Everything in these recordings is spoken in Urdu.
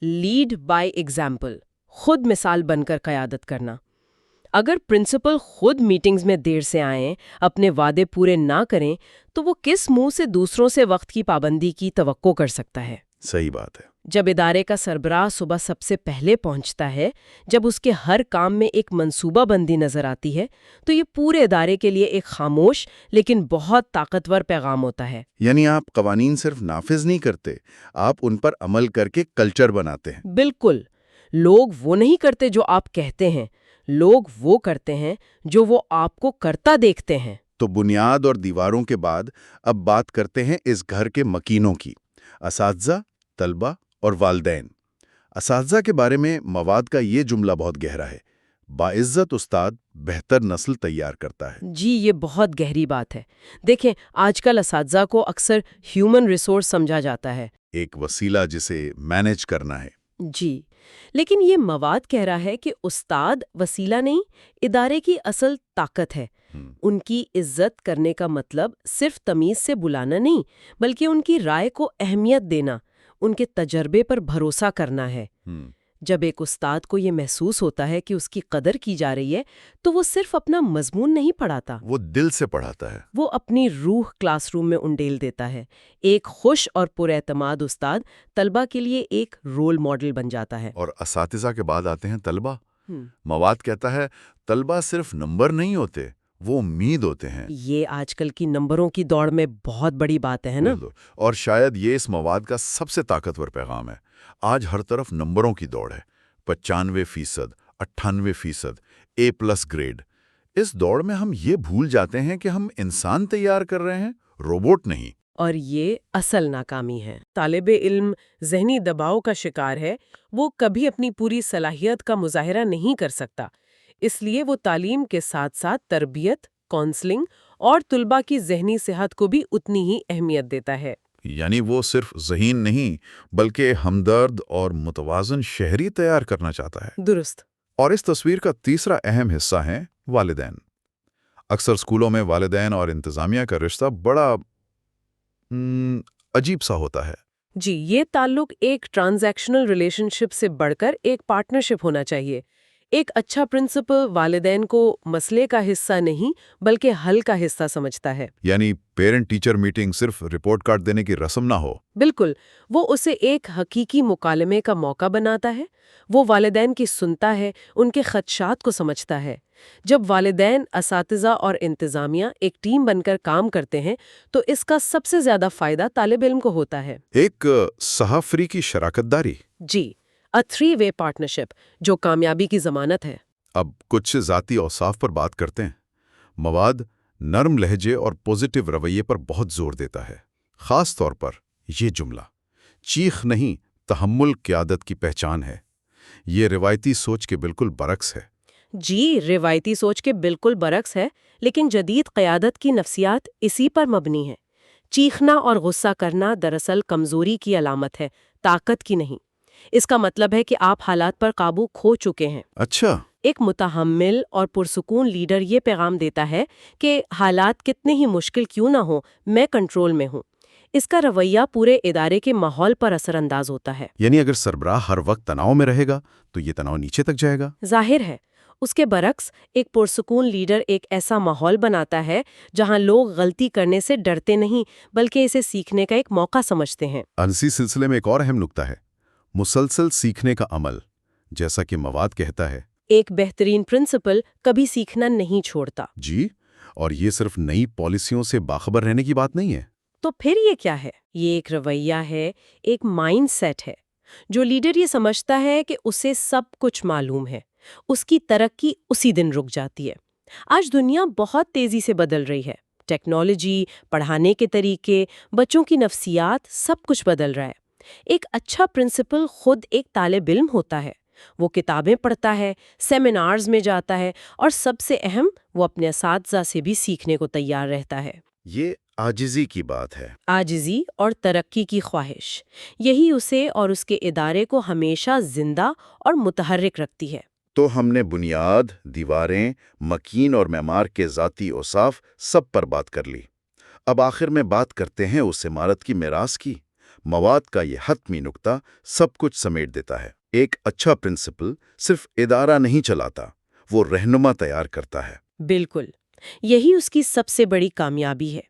لیڈ بائی ایگزامپل، خود مثال بن کر قیادت کرنا۔ اگر پرنسپل خود میٹنگز میں دیر سے آئیں، اپنے وعدے پورے نہ کریں، تو وہ کس منہ سے دوسروں سے وقت کی پابندی کی توقع کر سکتا ہے؟ صحیح بات ہے۔ جب ادارے کا سربراہ صبح سب سے پہلے پہنچتا ہے، جب اس کے ہر کام میں ایک منصوبہ بندی نظر آتی ہے، تو یہ پورے ادارے کے لیے ایک خاموش لیکن بہت طاقتور پیغام ہوتا ہے۔ یعنی آپ قوانین صرف نافذ نہیں کرتے، آپ ان پر عمل کر کے کلچر بناتے ہیں۔ بالکل، لوگ وہ نہیں کرتے جو آپ کہتے ہیں، لوگ وہ کرتے ہیں جو وہ آپ کو کرتا دیکھتے ہیں۔ تو بنیاد اور دیواروں کے بعد اب بات کرتے ہیں اس گھر کے مکینوں کی، اساتذہ، طلبہ اور والدین۔ اساتذہ کے بارے میں مواد کا یہ جملہ بہت گہرا ہے، باعزت استاد بہتر نسل تیار کرتا ہے۔ جی، یہ بہت گہری بات ہے۔ دیکھیں، آج کل اساتذہ کو اکثر ہیومن ریسورس سمجھا جاتا ہے، ایک وسیلہ جسے مینج کرنا ہے۔ جی، لیکن یہ مواد کہہ رہا ہے کہ استاد وسیلہ نہیں، ادارے کی اصل طاقت ہے۔ ان کی عزت کرنے کا مطلب صرف تمیز سے بلانا نہیں، بلکہ ان کی رائے کو اہمیت دینا، ان کے تجربے پر بھروسہ کرنا ہے۔ جب ایک استاد کو یہ محسوس ہوتا ہے کہ اس کی قدر کی جا رہی ہے، تو وہ صرف اپنا مضمون نہیں پڑھاتا، وہ دل سے پڑھاتا ہے۔ وہ اپنی روح کلاس روم میں انڈیل دیتا ہے۔ ایک خوش اور پر اعتماد استاد طلبہ کے لیے ایک رول ماڈل بن جاتا ہے۔ اور اساتذہ کے بعد آتے ہیں طلبہ۔ مواد کہتا ہے طلبہ صرف نمبر نہیں ہوتے، وہ امید ہوتے ہیں۔ یہ آج کل کی نمبروں کی دوڑ میں بہت بڑی بات ہے نا؟ اور شاید یہ اس مواد کا سب سے طاقتور پیغام ہے۔ آج ہر طرف نمبروں کی دوڑ ہے، 95%، 98%، A+ گریڈ۔ اس دوڑ میں ہم یہ بھول جاتے ہیں کہ ہم انسان تیار کر رہے ہیں، روبوٹ نہیں۔ اور یہ اصل ناکامی ہے۔ طالب علم ذہنی دباؤ کا شکار ہے، وہ کبھی اپنی پوری صلاحیت کا مظاہرہ نہیں کر سکتا، اس لیے وہ تعلیم کے ساتھ ساتھ تربیت، کونسلنگ اور طلباء کی ذہنی صحت کو بھی اتنی ہی اہمیت دیتا ہے۔ یعنی وہ صرف ذہین نہیں بلکہ ہمدرد اور متوازن شہری تیار کرنا چاہتا ہے۔ درست۔ اور اس تصویر کا تیسرا اہم حصہ ہیں والدین۔ اکثر اسکولوں میں والدین اور انتظامیہ کا رشتہ بڑا عجیب سا ہوتا ہے۔ جی، یہ تعلق ایک ٹرانزیکشنل ریلیشن شپ سے بڑھ کر ایک پارٹنرشپ ہونا چاہیے۔ ایک اچھا پرنسپل والدین کو مسئلے کا حصہ نہیں بلکہ حل کا حصہ سمجھتا ہے۔ یعنی پیرنٹ ٹیچر میٹنگ صرف رپورٹ کارڈ دینے کی رسم نہ ہو۔ بالکل، وہ اسے ایک حقیقی مکالمے کا موقع بناتا ہے۔ وہ والدین کی سنتا ہے، ان کے خدشات کو سمجھتا ہے۔ جب والدین، اساتذہ اور انتظامیہ ایک ٹیم بن کر کام کرتے ہیں تو اس کا سب سے زیادہ فائدہ طالب علم کو ہوتا ہے۔ ایک صحاف فری کی شراکت داری۔ جی، a 3-way پارٹنرشپ جو کامیابی کی ضمانت ہے۔ اب کچھ ذاتی اوصاف پر بات کرتے ہیں۔ مواد نرم لہجے اور پوزیٹیو رویے پر بہت زور دیتا ہے، خاص طور پر یہ جملہ، چیخ نہیں، تحمل قیادت کی پہچان ہے۔ یہ روایتی سوچ کے بالکل برعکس ہے۔ جی، روایتی سوچ کے بالکل برعکس ہے، لیکن جدید قیادت کی نفسیات اسی پر مبنی ہے۔ چیخنا اور غصہ کرنا دراصل کمزوری کی علامت ہے، طاقت کی نہیں۔ اس کا مطلب ہے کہ آپ حالات پر قابو کھو چکے ہیں۔ اچھا۔ ایک متحمل اور پرسکون لیڈر یہ پیغام دیتا ہے کہ حالات کتنے ہی مشکل کیوں نہ ہوں، میں کنٹرول میں ہوں۔ اس کا رویہ پورے ادارے کے ماحول پر اثر انداز ہوتا ہے۔ یعنی اگر سربراہ ہر وقت تناؤ میں رہے گا تو یہ تناؤ نیچے تک جائے گا۔ ظاہر ہے۔ اس کے برعکس ایک پرسکون لیڈر ایک ایسا ماحول بناتا ہے جہاں لوگ غلطی کرنے سے ڈرتے نہیں بلکہ اسے سیکھنے کا ایک موقع سمجھتے ہیں۔ اسی سلسلے میں ایک اور اہم نکتہ ہے، مسلسل سیکھنے کا عمل۔ جیسا کہ مواد کہتا ہے، ایک بہترین پرنسپل کبھی سیکھنا نہیں چھوڑتا۔ جی، اور یہ صرف نئی پالیسیوں سے باخبر رہنے کی بات نہیں ہے۔ تو پھر یہ کیا ہے؟ یہ ایک رویہ ہے، ایک مائنڈ سیٹ ہے۔ جو لیڈر یہ سمجھتا ہے کہ اسے سب کچھ معلوم ہے، اس کی ترقی اسی دن رک جاتی ہے۔ آج دنیا بہت تیزی سے بدل رہی ہے، ٹیکنالوجی، پڑھانے کے طریقے، بچوں کی نفسیات، سب کچھ بدل رہا ہے۔ ایک اچھا پرنسپل خود ایک طالب علم ہوتا ہے، وہ کتابیں پڑھتا ہے، سیمینارز میں جاتا ہے، اور سب سے اہم، وہ اپنے اساتذہ سے بھی سیکھنے کو تیار رہتا ہے۔ یہ عاجزی کی بات ہے۔ عاجزی اور ترقی کی خواہش، یہی اسے اور اس کے ادارے کو ہمیشہ زندہ اور متحرک رکھتی ہے۔ تو ہم نے بنیاد، دیواریں، مکین اور معمار کے ذاتی اوصاف سب پر بات کر لی۔ اب آخر میں بات کرتے ہیں اس عمارت کی میراث کی، مواد کا یہ حتمی نقطہ سب کچھ سمیٹ دیتا ہے۔ ایک اچھا پرنسپل صرف ادارہ نہیں چلاتا، وہ رہنما تیار کرتا ہے۔ بالکل، یہی اس کی سب سے بڑی کامیابی ہے۔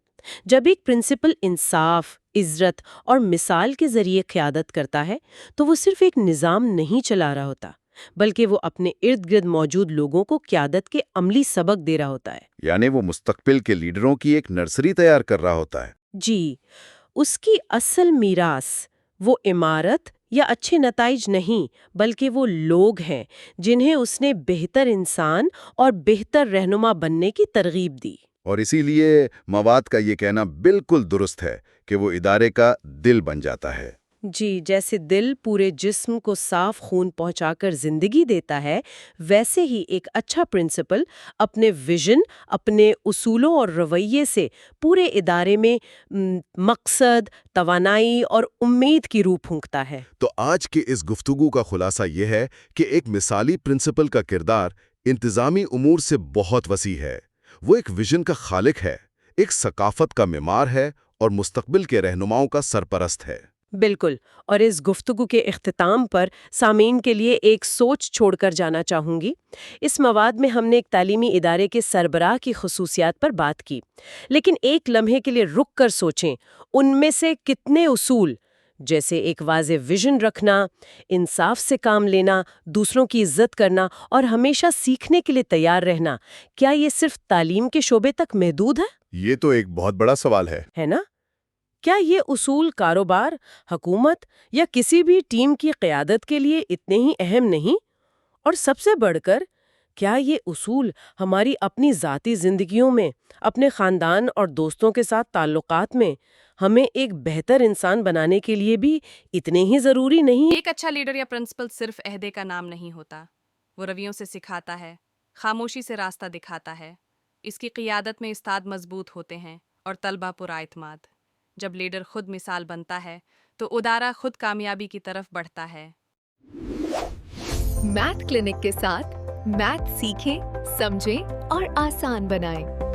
جب ایک پرنسپل انصاف، عزت اور مثال کے ذریعے قیادت کرتا ہے تو وہ صرف ایک نظام نہیں چلا رہا ہوتا، بلکہ وہ اپنے ارد گرد موجود لوگوں کو قیادت کے عملی سبق دے رہا ہوتا ہے۔ یعنی وہ مستقبل کے لیڈروں کی ایک نرسری تیار کر رہا ہوتا ہے۔ جی، اس کی اصل میراث وہ عمارت یا اچھے نتائج نہیں، بلکہ وہ لوگ ہیں جنہیں اس نے بہتر انسان اور بہتر رہنما بننے کی ترغیب دی۔ اور اسی لیے مواد کا یہ کہنا بالکل درست ہے کہ وہ ادارے کا دل بن جاتا ہے۔ جی، جیسے دل پورے جسم کو صاف خون پہنچا کر زندگی دیتا ہے، ویسے ہی ایک اچھا پرنسپل اپنے ویژن، اپنے اصولوں اور رویے سے پورے ادارے میں مقصد، توانائی اور امید کی روح پھونکتا ہے۔ تو آج کی اس گفتگو کا خلاصہ یہ ہے کہ ایک مثالی پرنسپل کا کردار انتظامی امور سے بہت وسیع ہے۔ وہ ایک ویژن کا خالق ہے، ایک ثقافت کا معمار ہے اور مستقبل کے رہنماؤں کا سرپرست ہے۔ بالکل، اور اس گفتگو کے اختتام پر سامعین کے لیے ایک سوچ چھوڑ کر جانا چاہوں گی۔ اس مواد میں ہم نے ایک تعلیمی ادارے کے سربراہ کی خصوصیات پر بات کی، لیکن ایک لمحے کے لیے رک کر سوچیں، ان میں سے کتنے اصول، جیسے ایک واضح ویژن رکھنا، انصاف سے کام لینا، دوسروں کی عزت کرنا اور ہمیشہ سیکھنے کے لیے تیار رہنا، کیا یہ صرف تعلیم کے شعبے تک محدود ہے؟ یہ تو ایک بہت بڑا سوال ہے نا؟ کیا یہ اصول کاروبار، حکومت یا کسی بھی ٹیم کی قیادت کے لیے اتنے ہی اہم نہیں؟ اور سب سے بڑھ کر، کیا یہ اصول ہماری اپنی ذاتی زندگیوں میں، اپنے خاندان اور دوستوں کے ساتھ تعلقات میں ہمیں ایک بہتر انسان بنانے کے لیے بھی اتنے ہی ضروری نہیں؟ ایک اچھا لیڈر یا پرنسپل صرف عہدے کا نام نہیں ہوتا، وہ رویوں سے سکھاتا ہے، خاموشی سے راستہ دکھاتا ہے۔ اس کی قیادت میں استاد مضبوط ہوتے ہیں اور طلبہ پراعتماد۔ جب لیڈر خود مثال بنتا ہے تو ادارہ خود کامیابی کی طرف بڑھتا ہے۔ میتھ کلینک کے ساتھ میتھ سیکھیں، سمجھیں اور آسان بنائیں۔